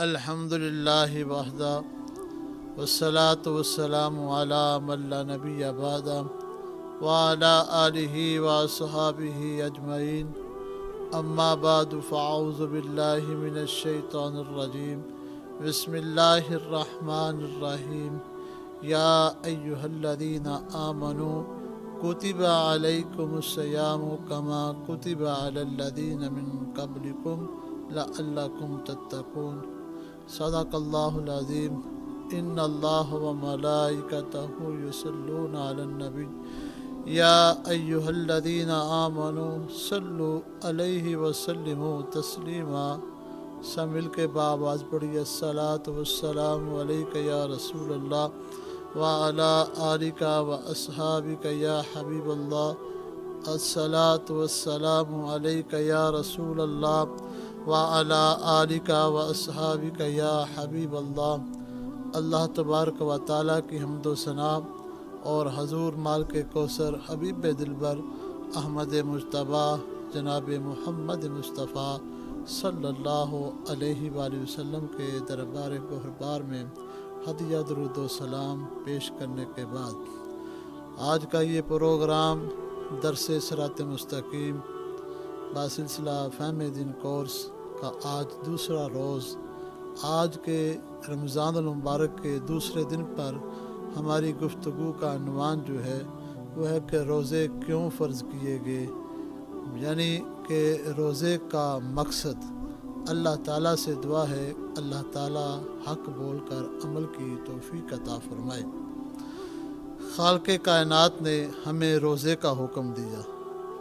الحمدللہ وحدہ والصلاة والسلام علی من لا نبی بعدہ وعلی آلہ واصحابہ اجمعین اما بعد فاعوذ باللہ من الشیطان الرجیم بسم اللہ الرحمن الرحیم یا ایہا الذین آمنوا کتب علیکم الصیام کما کتب علی الذین من قبلکم لعلکم تتقون صدق اللہ العظیم ان اللہ و ملائکتہ یصلون علی النبی یا ایہا الذین آمنوا صلوا علیہ وسلموا تسلیما. سب مل کے بآواز پڑھی الصلاۃ والسلام علیک یا رسول اللہ وعلی آلک و اصحابک یا حبیب اللہ. الصلاۃ والسلام علیک یا رسول اللہ وعلی آلک و اصحابک یا حبیب اللہ. اللہ تبارک و تعالیٰ کی حمد و ثنا اور حضور مالک کوثر حبیب دلبر احمد مجتبیٰ جناب محمد مصطفیٰ صلی اللہ علیہ وآلہ وسلم کے دربار گہربار میں ہدیہ درود و سلام پیش کرنے کے بعد آج کا یہ پروگرام درس صراط مستقیم بسلسلہ فہم دین کورس کا آج دوسرا روز، آج کے رمضان المبارک کے دوسرے دن پر ہماری گفتگو کا عنوان جو ہے وہ ہے کہ روزے کیوں فرض کیے گئے، یعنی کہ روزے کا مقصد. اللہ تعالیٰ سے دعا ہے اللہ تعالیٰ حق بول کر عمل کی توفیق عطا فرمائے. خالق کائنات نے ہمیں روزے کا حکم دیا،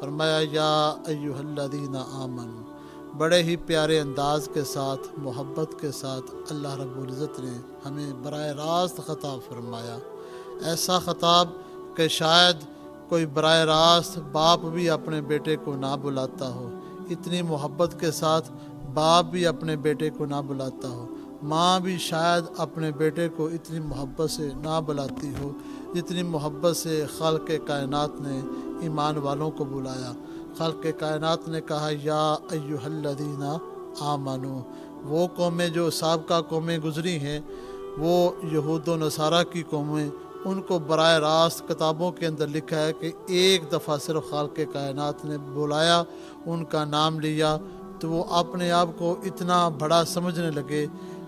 فرمایا یا ایہا الذین آمنوا. بڑے ہی پیارے انداز کے ساتھ، محبت کے ساتھ اللہ رب العزت نے ہمیں براہ راست خطاب فرمایا. ایسا خطاب کہ شاید کوئی براہ راست باپ بھی اپنے بیٹے کو نہ بلاتا ہو، اتنی محبت کے ساتھ باپ بھی اپنے بیٹے کو نہ بلاتا ہو، ماں بھی شاید اپنے بیٹے کو اتنی محبت سے نہ بلاتی ہو جتنی محبت سے خالق کائنات نے ایمان والوں کو بلایا. خالق کائنات نے کہا یا ایہا الذین آمنو. وہ قومیں جو سابقہ قومیں گزری ہیں، وہ یہود و نصارہ کی قومیں، ان کو براہ راست کتابوں کے اندر لکھا ہے کہ ایک دفعہ صرف خالق کائنات نے بلایا، ان کا نام لیا تو وہ اپنے آپ کو اتنا بڑا سمجھنے لگے.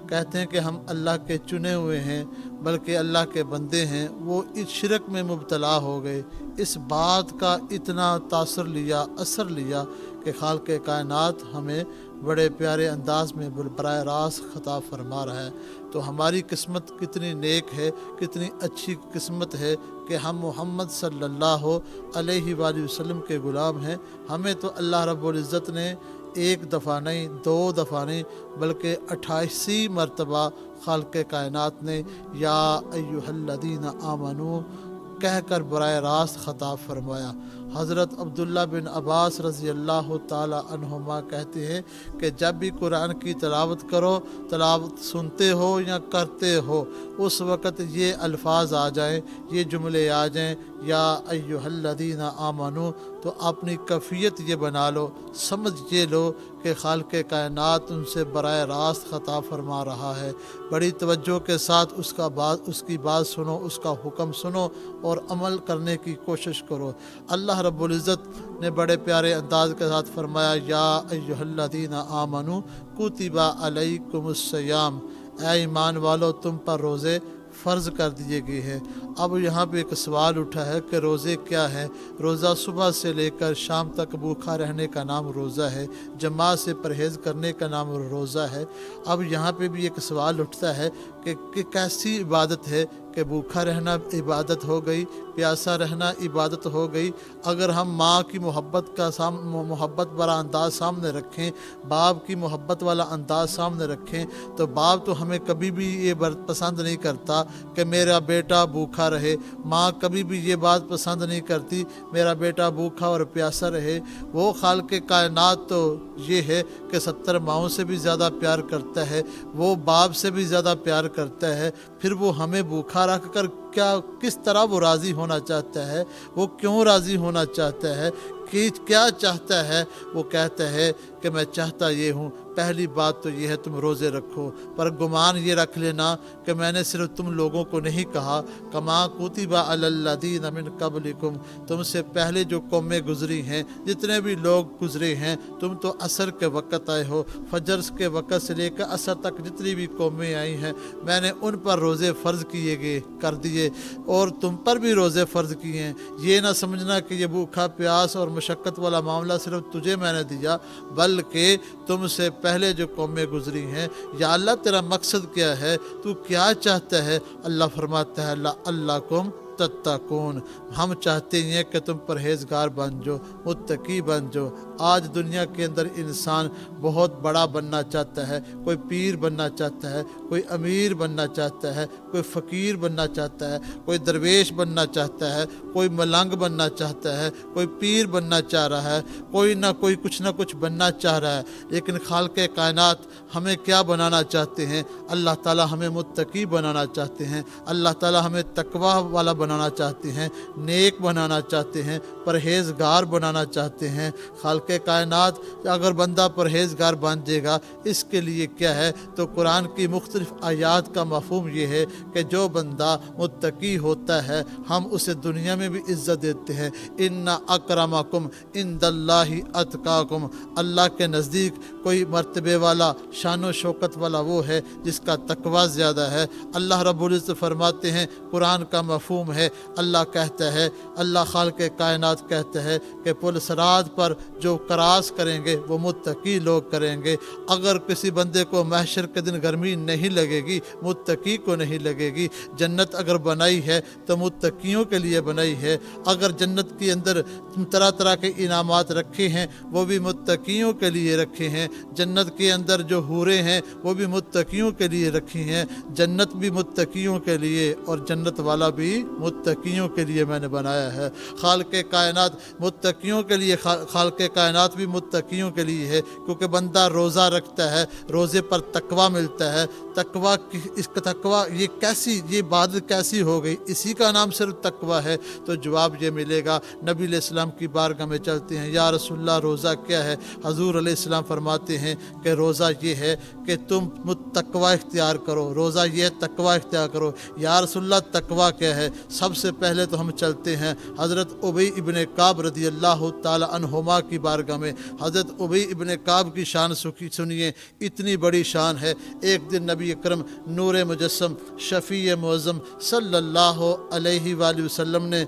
کہتے ہیں کہ ہم اللہ کے چنے ہوئے ہیں، بلکہ اللہ کے بندے ہیں. وہ اس شرک میں مبتلا ہو گئے. اس بات کا اتنا اثر لیا کہ خالق کائنات ہمیں بڑے پیارے انداز میں براہ راست خطاب فرما رہا ہے. تو ہماری قسمت کتنی نیک ہے، کتنی اچھی قسمت ہے کہ ہم محمد صلی اللہ علیہ وآلہ وسلم کے غلام ہیں. ہمیں تو اللہ رب العزت نے ایک دفعہ نہیں، دو دفعہ نہیں، بلکہ 88 مرتبہ خالق کائنات نے یا ایہا الذین آمنو کہہ کر براہ راست خطاب فرمایا. حضرت عبداللہ بن عباس رضی اللہ تعالی عنہما کہتے ہیں کہ جب بھی قرآن کی تلاوت کرو، تلاوت سنتے ہو یا کرتے ہو، اس وقت یہ الفاظ آ جائیں، یہ جملے آ جائیں یا ایہا الذین آمنو، تو اپنی کیفیت یہ بنا لو، سمجھ یہ لو کہ خالق کائنات ان سے براہ راست خطاب فرما رہا ہے. بڑی توجہ کے ساتھ اس کی بات سنو، اس کا حکم سنو اور عمل کرنے کی کوشش کرو. اللہ رب العزت نے بڑے پیارے انداز کے ساتھ فرمایا یا ایہا الذین آمنو کتب علیکم الصیام. اے ایمان والو، تم پر روزے فرض کر دیے گئے ہیں. اب یہاں پہ ایک سوال اٹھا ہے کہ روزے کیا ہے؟ روزہ صبح سے لے کر شام تک بھوکا رہنے کا نام روزہ ہے، جماعت سے پرہیز کرنے کا نام روزہ ہے. اب یہاں پہ بھی ایک سوال اٹھتا ہے کہ کیسی عبادت ہے کہ بھوکا رہنا عبادت ہو گئی، پیاسا رہنا عبادت ہو گئی. اگر ہم ماں کی محبت والا انداز سامنے رکھیں، باپ کی محبت والا انداز سامنے رکھیں، تو باپ تو ہمیں کبھی بھی یہ پسند نہیں کرتا کہ میرا بیٹا بھوکا رہے. ماں کبھی بھی یہ بات پسند نہیں کرتی میرا بیٹا بھوکا اور پیاسا رہے. وہ خالق کائنات تو یہ ہے کہ 70 ماؤں سے بھی زیادہ پیار کرتا ہے، وہ باپ سے بھی زیادہ پیار کرتا ہے. پھر وہ ہمیں بھوکا رکھ کر کس طرح وہ راضی ہونا چاہتا ہے، وہ کیوں راضی ہونا چاہتا ہے، کیا چاہتا ہے؟ وہ کہتا ہے کہ میں چاہتا یہ ہوں، پہلی بات تو یہ ہے تم روزے رکھو، پر گمان یہ رکھ لینا کہ میں نے صرف تم لوگوں کو نہیں کہا، کما کتب علی الذین من قبلکم، تم سے پہلے جو قومیں گزری ہیں، جتنے بھی لوگ گزرے ہیں، تم تو عصر کے وقت آئے ہو، فجر کے وقت سے لے کر عصر تک جتنی بھی قومیں آئی ہیں، میں نے ان پر روزے فرض کر دیے اور تم پر بھی روزے فرض کیے ہیں۔ یہ نہ سمجھنا کہ یہ بھوکھا پیاس اور مشقت والا معاملہ صرف تجھے میں نے دیا، بلکہ تم سے پہلے جو قومیں گزری ہیں۔ یا اللہ تیرا مقصد کیا ہے؟ تو کیا چاہتا ہے؟ اللہ فرماتا ہے لعلکم تتقون، ہم چاہتے ہیں کہ تم پرہیزگار بن جاؤ، متقی بن جاؤ۔ آج دنیا کے اندر انسان بہت بڑا بننا چاہتا ہے، کوئی پیر بننا چاہتا ہے، کوئی امیر بننا چاہتا ہے، کوئی فقیر بننا چاہتا ہے، کوئی درویش بننا چاہتا ہے، کوئی ملنگ بننا چاہتا ہے، کوئی پیر بننا چاہ رہا ہے، کوئی نہ کچھ بننا چاہ رہا ہے۔ لیکن خالق کائنات ہمیں کیا بنانا چاہتے ہیں؟ اللہ تعالیٰ ہمیں متقی بنانا چاہتے ہیں، اللہ تعالیٰ ہمیں تقوی والا بنانا چاہتے ہیں، نیک بنانا چاہتے ہیں، پرہیزگار بنانا چاہتے ہیں۔ خالق کائنات اگر بندہ پرہیزگار بن جائے گا، اس کے لیے کیا ہے؟ تو قرآن کی مختلف آیات کا مفہوم یہ ہے کہ جو بندہ متقی ہوتا ہے ہم اسے دنیا میں بھی عزت دیتے ہیں۔ ان اکرمکم عند اللہ اتقاکم، اللہ کے نزدیک کوئی مرتبے والا، شان و شوکت والا وہ ہے جس کا تقوی زیادہ ہے۔ اللہ رب العزت فرماتے ہیں، قرآن کا مفہوم ہے، اللہ کہتا ہے، اللہ خالق کائنات کہتا ہے کہ پل صراط پر جو کراس کریں گے وہ متقی لوگ کریں گے۔ اگر کسی بندے کو محشر کے دن گرمی نہیں لگے گی، متقی کو نہیں لگے گی۔ جنت اگر بنائی ہے تو متقیوں کے لیے بنائی ہے۔ اگر جنت کے اندر طرح طرح کے انعامات رکھے ہیں وہ بھی متقیوں کے لیے رکھے ہیں۔ جنت کے اندر جو حوریں ہیں وہ بھی متقیوں کے لیے رکھی ہیں۔ جنت بھی متقیوں کے لیے اور جنت والا بھی متقیوں کے لیے میں نے بنایا ہے۔ خالق کائنات متقیوں کے لیے، خالق کائنات بھی متقیوں کے لیے ہے، کیونکہ بندہ روزہ رکھتا ہے، روزے پر تقوی ملتا ہے۔ تقوی یہ عبادت کیسی ہو گئی؟ اسی کا نام صرف تقوی ہے۔ تو جواب یہ ملے گا، نبی علیہ السلام کی بارگاہ میں چلتے ہیں، یا رسول اللہ روزہ کیا ہے؟ حضور علیہ السلام فرماتے ہیں کہ روزہ یہ ہے کہ تم تقوی اختیار کرو، روزہ یہ تقوی اختیار کرو۔ یا رسول اللہ تقوی کیا ہے؟ سب سے پہلے تو ہم چلتے ہیں حضرت ابی ابن کعب رضی اللہ تعالی عنہما کی بارگاہ میں۔ حضرت ابی ابن کعب کی شان سنیے، اتنی بڑی شان ہے۔ ایک دن نبی اکرم نور مجسم شفیع معظم صلی اللہ علیہ وآلہ وسلم نے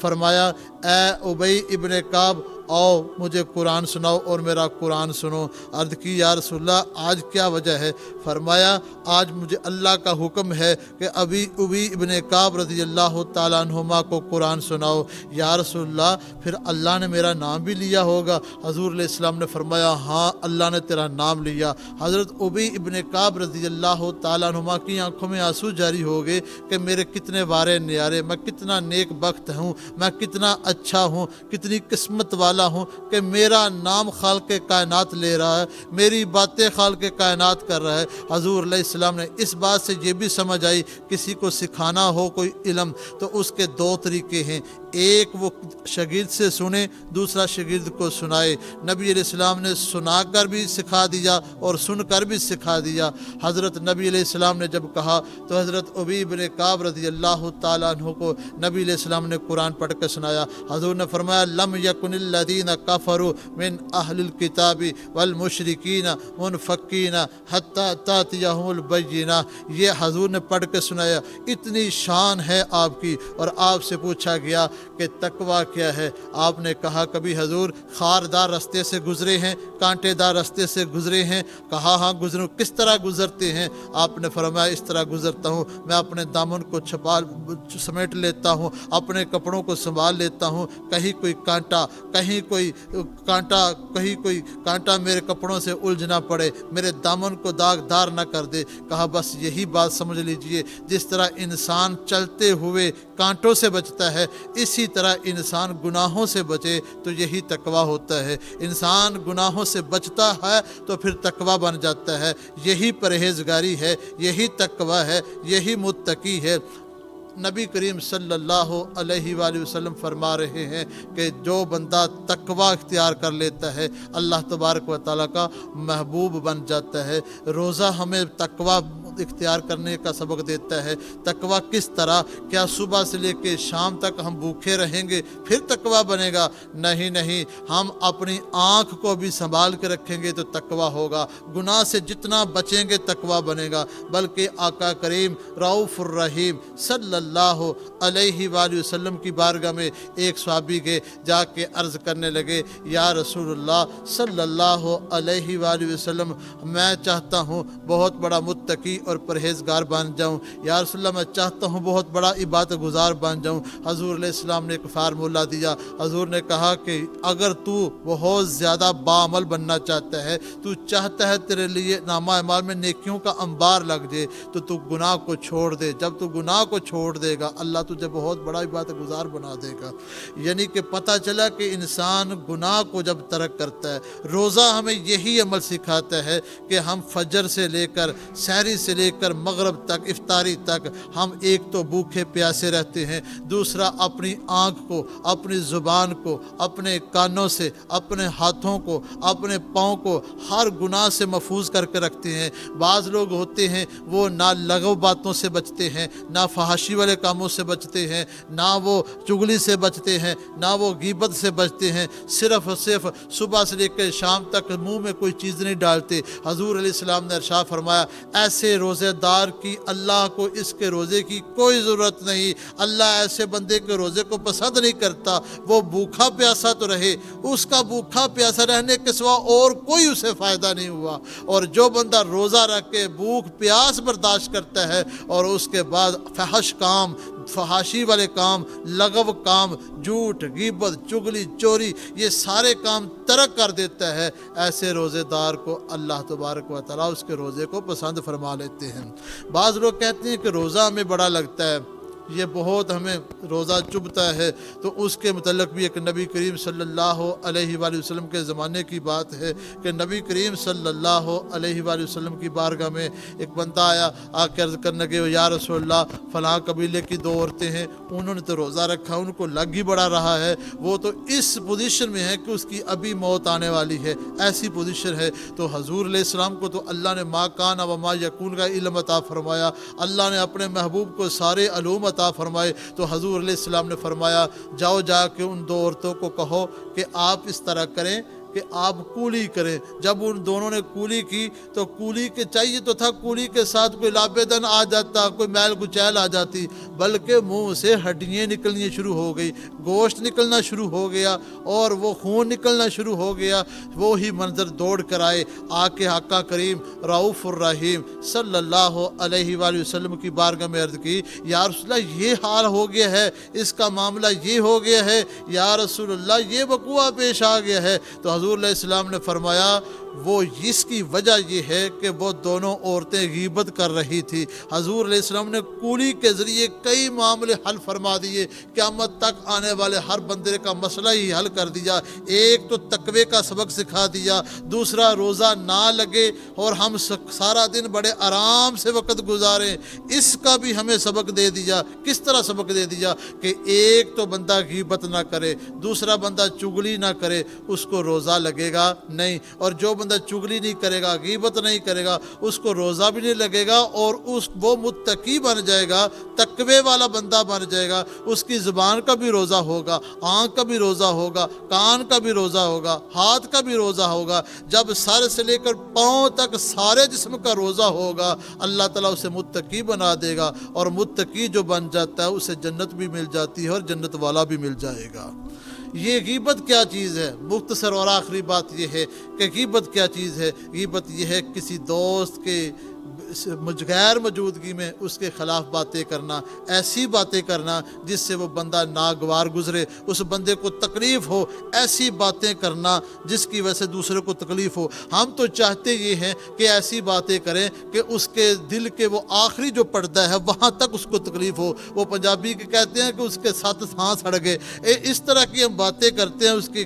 فرمایا، اے ابی ابن کعب آؤ مجھے قرآن سناؤ اور میرا قرآن سنو۔ عرض کی یا رسول اللہ آج کیا وجہ ہے؟ فرمایا آج مجھے اللہ کا حکم ہے کہ ابی ابن کعب رضی اللہ تعالیٰ عنہما کو قرآن سناؤ۔ یا رسول اللہ پھر اللہ نے میرا نام بھی لیا ہوگا؟ حضور علیہ السلام نے فرمایا ہاں اللہ نے تیرا نام لیا۔ حضرت ابی ابن کعب رضی اللہ تعالیٰ عنہما کی آنکھوں میں آنسو جاری ہو گئے کہ میرے کتنے وارے نیارے، میں کتنا نیک بخت ہوں، میں کتنا اچھا ہوں، کتنی قسمت والا ہوں کہ میرا نام خالق کائنات لے رہا ہے، میری باتیں خالق کائنات کر رہا ہے۔ حضور علیہ السلام نے اس بات سے یہ بھی سمجھ آئی کسی کو سکھانا ہو کوئی علم تو اس کے دو طریقے ہیں، ایک وہ شاگرد سے سنے، دوسرا شاگرد کو سنائے۔ نبی علیہ السلام نے سنا کر بھی سکھا دیا اور سن کر بھی سکھا دیا۔ حضرت نبی علیہ السلام نے جب کہا تو حضرت ابی بن کعب رضی اللہ تعالیٰ عنہ کو نبی علیہ السلام نے قرآن پڑھ کے سنایا۔ حضور نے فرمایا لم یکن الذین کفروا من اہل الکتاب والمشرکین منفکین حتی تأتیہم البینہ، یہ حضور نے پڑھ کے سنایا۔ اتنی شان ہے آپ کی۔ اور آپ سے پوچھا گیا کہ تقوی کیا ہے؟ آپ نے کہا کبھی حضور خاردار رستے سے گزرے ہیں، کانٹے دار رستے سے گزرے ہیں؟ کہا ہاں گزروں۔ کس طرح گزرتے ہیں؟ آپ نے فرمایا اس طرح گزرتا ہوں، میں اپنے دامن کو سمیٹ لیتا ہوں، اپنے کپڑوں کو سنبھال لیتا ہوں، کہیں کوئی کانٹا میرے کپڑوں سے الجھ نہ پڑے، میرے دامن کو داغدار نہ کر دے۔ کہا بس یہی بات سمجھ لیجئے، جس طرح انسان چلتے ہوئے کانٹوں سے بچتا ہے اسی طرح انسان گناہوں سے بچے تو یہی تقوی ہوتا ہے۔ انسان گناہوں سے بچتا ہے تو پھر تقوی بن جاتا ہے، یہی پرہیزگاری ہے، یہی تقوی ہے، یہی متقی ہے۔ نبی کریم صلی اللہ علیہ وآلہ وسلم فرما رہے ہیں کہ جو بندہ تقوی اختیار کر لیتا ہے اللہ تبارک و تعالیٰ کا محبوب بن جاتا ہے۔ روزہ ہمیں تقوی اختیار کرنے کا سبق دیتا ہے۔ تقوی کس طرح؟ کیا صبح سے لے کے شام تک ہم بھوکے رہیں گے پھر تقوی بنے گا؟ نہیں، ہم اپنی آنکھ کو بھی سنبھال کے رکھیں گے تو تقوی ہوگا۔ گناہ سے جتنا بچیں گے تقوی بنے گا۔ بلکہ آقا کریم رؤوف الرحیم صلی اللہ علیہ وآلہ وسلم کی بارگاہ میں ایک صحابی گئے، جا کے عرض کرنے لگے، یا رسول اللہ صلی اللہ علیہ وآلہ وسلم، میں چاہتا ہوں بہت بڑا متقی اور پرہیزگار بن جاؤں۔ یا رسول اللہ، میں چاہتا ہوں بہت بڑا عبادت گزار بن جاؤں۔ حضور علیہ السلام نے ایک فارمولہ دیا۔ حضور نے کہا کہ اگر تو بہت زیادہ باعمل بننا چاہتا ہے، تو چاہتا ہے تیرے لیے نامہ اعمال میں نیکیوں کا انبار لگ جائے، تو گناہ کو چھوڑ دے۔ جب تو گناہ کو چھوڑ دے گا اللہ تجھے بہت بڑا عبادت گزار بنا دے گا۔ یعنی کہ پتہ چلا کہ انسان گناہ کو جب ترک کرتا ہے، روزہ ہمیں یہی عمل سکھاتا ہے کہ ہم فجر سے لے کر سحری سے لے کر مغرب تک، افطاری تک ہم ایک تو بھوکے پیاسے رہتے ہیں، دوسرا اپنی آنکھ کو، اپنی زبان کو، اپنے کانوں سے، اپنے ہاتھوں کو، اپنے پاؤں کو ہر گناہ سے محفوظ کر کے رکھتے ہیں۔ بعض لوگ ہوتے ہیں وہ نہ لغو باتوں سے بچتے ہیں، نہ فحاشی والے کاموں سے بچتے ہیں، نہ وہ چغلی سے بچتے ہیں، نہ وہ غیبت سے بچتے ہیں، صرف صبح سے لے کر شام تک منہ میں کوئی چیز نہیں ڈالتے۔ حضور علیہ السلام نے ارشاد فرمایا، ایسے روزے دار کی اللہ کو اس کے روزے کی کوئی ضرورت نہیں۔ اللہ ایسے بندے کے روزے کو پسند نہیں کرتا۔ وہ بھوکا پیاسا تو رہے، اس کا بھوکا پیاسا رہنے کے سوا اور کوئی اسے فائدہ نہیں ہوا۔ اور جو بندہ روزہ رکھ کے بھوک پیاس برداشت کرتا ہے اور اس کے بعد فحش کام، فحاشی والے کام، لغو کام، جھوٹ، غیبت، چغلی، چوری، یہ سارے کام ترک کر دیتا ہے، ایسے روزے دار کو اللہ تبارک و تعالیٰ اس کے روزے کو پسند فرما لیتے ہیں۔ بعض لوگ کہتے ہیں کہ روزہ ہمیں بڑا لگتا ہے، یہ بہت ہمیں روزہ چبھتا ہے، تو اس کے متعلق بھی ایک نبی کریم صلی اللہ علیہ وآلہ وسلم کے زمانے کی بات ہے کہ نبی کریم صلی اللہ علیہ وآلہ وسلم کی بارگاہ میں ایک بندہ آیا، آ کے عرض کرنے لگے، یا رسول اللہ فلاں قبیلے کی 2 عورتیں ہیں، انہوں نے تو روزہ رکھا، ان کو لگ ہی بڑا رہا ہے، وہ تو اس پوزیشن میں ہے کہ اس کی ابھی موت آنے والی ہے، ایسی پوزیشن ہے۔ تو حضور علیہ السلام کو تو اللہ نے ما کان و ما یکون کا علم عطا فرمایا، اللہ نے اپنے محبوب کو سارے علوم عطا فرمائے۔ تو حضور علیہ السلام نے فرمایا، جاؤ جا کے ان 2 عورتوں کو کہو کہ آپ اس طرح کریں کہ آپ کولی کریں۔ جب ان دونوں نے کولی کی تو کولی کے چاہیے تو تھا کولی کے ساتھ کوئی لابدن آ جاتا، کوئی میل کچیل آ جاتی، بلکہ منہ سے ہڈیاں نکلنی شروع ہو گئی، گوشت نکلنا شروع ہو گیا اور وہ خون نکلنا شروع ہو گیا۔ وہی منظر دوڑ کر آئے، آ کے آقا کریم رؤوف الرحیم صلی اللہ علیہ وآلہ وسلم کی بارگاہ میں عرض کی، یا رسول اللہ یہ حال ہو گیا ہے، اس کا معاملہ یہ ہو گیا ہے، یا رسول اللہ یہ وقوع پیش آ گیا ہے۔ تو حضور علیہ السلام نے فرمایا، وہ اس کی وجہ یہ ہے کہ وہ دونوں عورتیں غیبت کر رہی تھی۔ حضور علیہ السلام نے کولی کے ذریعے کئی معاملے حل فرما دیے، قیامت تک آنے والے ہر بندے کا مسئلہ ہی حل کر دیا۔ ایک تو تقوی کا سبق سکھا دیا، دوسرا روزہ نہ لگے اور ہم سارا دن بڑے آرام سے وقت گزاریں، اس کا بھی ہمیں سبق دے دیا۔ کس طرح سبق دے دیا کہ ایک تو بندہ غیبت نہ کرے، دوسرا بندہ چغلی نہ کرے، اس کو روزہ لگے گا نہیں، اور جو بندہ چغلی نہیں کرے گا، غیبت نہیں کرے گا، اس کو روزہ بھی نہیں لگے گا، اور وہ متقی بن جائے گا، تقوی والا بندہ بن جائے گا۔ اس کی زبان کا بھی روزہ ہوگا، آنکھ کا بھی روزہ ہوگا، کان کا بھی روزہ ہوگا، ہاتھ کا بھی روزہ ہوگا۔ جب سر سے لے کر پاؤں تک سارے جسم کا روزہ ہوگا، اللہ تعالیٰ اسے متقی بنا دے گا، اور متقی جو بن جاتا ہے اسے جنت بھی مل جاتی ہے اور جنت والا بھی مل جائے گا۔ یہ غیبت کیا چیز ہے؟ مختصر اور آخری بات یہ ہے کہ غیبت کیا چیز ہے۔ غیبت یہ ہے کسی دوست کے غیر موجودگی میں اس کے خلاف باتیں کرنا، ایسی باتیں کرنا جس سے وہ بندہ ناگوار گزرے، اس بندے کو تکلیف ہو، ایسی باتیں کرنا جس کی وجہ سے دوسرے کو تکلیف ہو۔ ہم تو چاہتے یہ ہیں کہ ایسی باتیں کریں کہ اس کے دل کے وہ آخری جو پردہ ہے وہاں تک اس کو تکلیف ہو۔ وہ پنجابی کے کہتے ہیں کہ اس کے ساتھ سانس اڑ گئے۔ اس طرح کی ہم باتیں کرتے ہیں، اس کی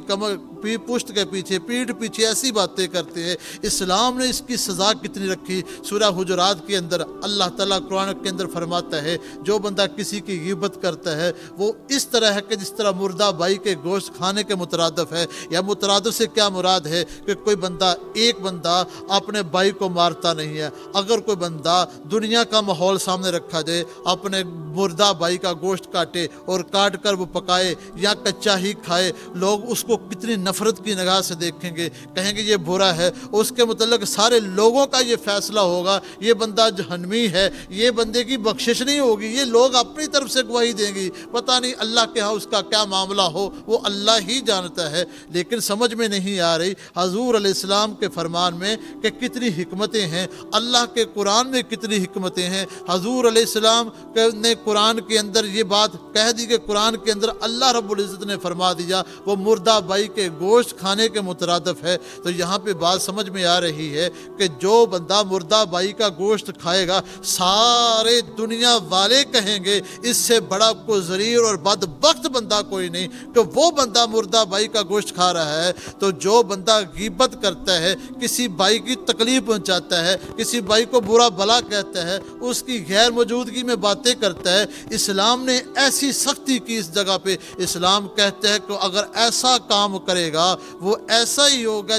پشت کے پیچھے پیٹھ پیچھے ایسی باتیں کرتے ہیں، اسلام نے اس کی سزا کتنی رکھی۔ سورہ حجرات کے اندر اللہ تعالیٰ قرآن کے اندر فرماتا ہے جو بندہ کسی کی غیبت کرتا ہے وہ اس طرح ہے کہ جس طرح مردہ بھائی کے گوشت کھانے کے مترادف ہے۔ یا مترادف سے کیا مراد ہے کہ کوئی بندہ ایک بندہ اپنے بھائی کو مارتا نہیں ہے، اگر کوئی بندہ دنیا کا ماحول سامنے رکھا جائے اپنے مردہ بھائی کا گوشت کاٹے اور کاٹ کر وہ پکائے یا کچا ہی کھائے، لوگ اس کو کتنی نفرت کی نگاہ سے دیکھیں گے، کہیں گے یہ برا ہے، اس کے متعلق سارے لوگوں کا یہ فیصلہ ہوگا یہ بندہ جہنمی ہے، یہ بندے کی بخشش نہیں ہوگی، یہ لوگ اپنی طرف سے گواہی دیں گی، پتہ نہیں اللہ کے ہاں اس کا کیا معاملہ ہو، وہ اللہ ہی جانتا ہے۔ لیکن سمجھ میں نہیں آ رہی حضور علیہ السلام کے فرمان میں کہ کتنی حکمتیں ہیں، اللہ کے قرآن میں کتنی حکمتیں ہیں۔ حضور علیہ السلام نے قرآن کے اندر یہ بات کہہ دی کہ قرآن کے اندر اللہ رب العزت نے فرما دیا وہ مردہ بھائی کے گوشت کھانے کے مترادف ہے۔ تو یہاں پہ بات سمجھ میں آ رہی ہے کہ جو بندہ مردہ بھائی کا گوشت کھائے گا سارے دنیا والے کہیں گے اس سے بڑا کوئی ذلیل اور بدبخت بندہ کوئی نہیں کہ وہ بندہ مردہ بھائی کا گوشت کھا رہا ہے۔ تو جو بندہ غیبت کرتا ہے، کسی بھائی کی تکلیف پہنچاتا ہے، کسی بھائی کو برا بھلا کہتا ہے، اس کی غیر موجودگی میں باتیں کرتا ہے، اسلام نے ایسی سختی کی اس جگہ پہ، اسلام کہتا ہے کہ اگر ایسا کام کرے گا وہ ایسا ہی ہوگا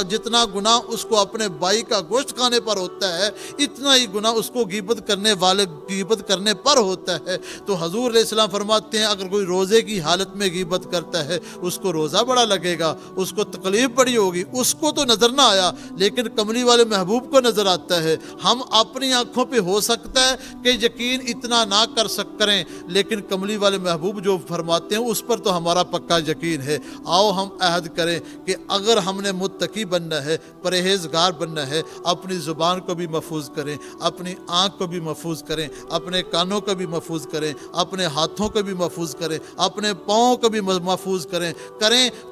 جتنا گناہ اس کو اپنے بھائی کا گوشت کھانے پر ہوتا ہے اتنا ہی گناہ اس کو غیبت کرنے پر ہوتا ہے۔ تو حضور علیہ السلام فرماتے ہیں اگر کوئی روزے کی حالت میں غیبت کرتا ہے اس کو روزہ بڑا لگے گا، اس کو تکلیف بڑی ہوگی، اس کو تو نظر نہ آیا لیکن کملی والے محبوب کو نظر آتا ہے۔ ہم اپنی آنکھوں پہ ہو سکتا ہے کہ یقین اتنا نہ کریں لیکن کملی والے محبوب جو فرماتے ہیں اس پر تو ہمارا پکا یقین ہے۔ آؤ ہم عہد کریں کہ اگر ہم نے متقی بننا ہے، پرہیزگار بننا ہے، اپنی زبان کو بھی محفوظ کریں، اپنی آنکھ کو بھی محفوظ کریں، اپنے کانوں کو بھی محفوظ کریں، اپنے ہاتھوں کو بھی محفوظ کریں، اپنے پاؤں کو بھی محفوظ کریں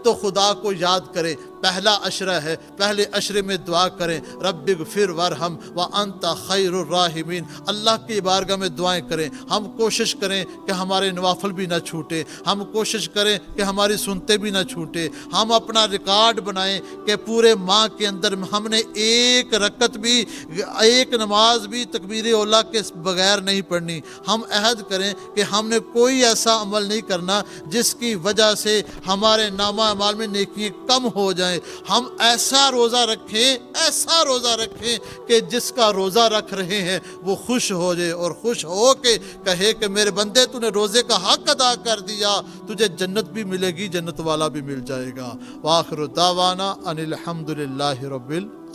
تو خدا کو یاد کریں۔ پہلا عشرہ ہے، پہلے عشرے میں دعا کریں رب اغفر وارحم وانت خیر الراحمین، اللہ کی بارگاہ میں دعائیں کریں۔ ہم کوشش کریں کہ ہمارے نوافل بھی نہ چھوٹے، ہم کوشش کریں کہ ہماری سنتے بھی نہ چھوٹے، ہم اپنا ریکارڈ بنائیں کہ پورے ماہ کے اندر ہم نے ایک رکعت بھی، ایک نماز بھی تکبیر اولیٰ کے بغیر نہیں پڑھنی۔ ہم عہد کریں کہ ہم نے کوئی ایسا عمل نہیں کرنا جس کی وجہ سے ہمارے نامہ اعمال میں نیکیاں کم ہو جائیں۔ ہم ایسا روزہ رکھیں کہ جس کا روزہ رکھ رہے ہیں وہ خوش ہو جائے اور خوش ہو کے کہے کہ میرے بندے تو نے روزے کا حق ادا کر دیا، تجھے جنت بھی ملے گی، جنت والا بھی مل جائے گا۔ وآخر دعوانا ان الحمد للہ رب العالمین۔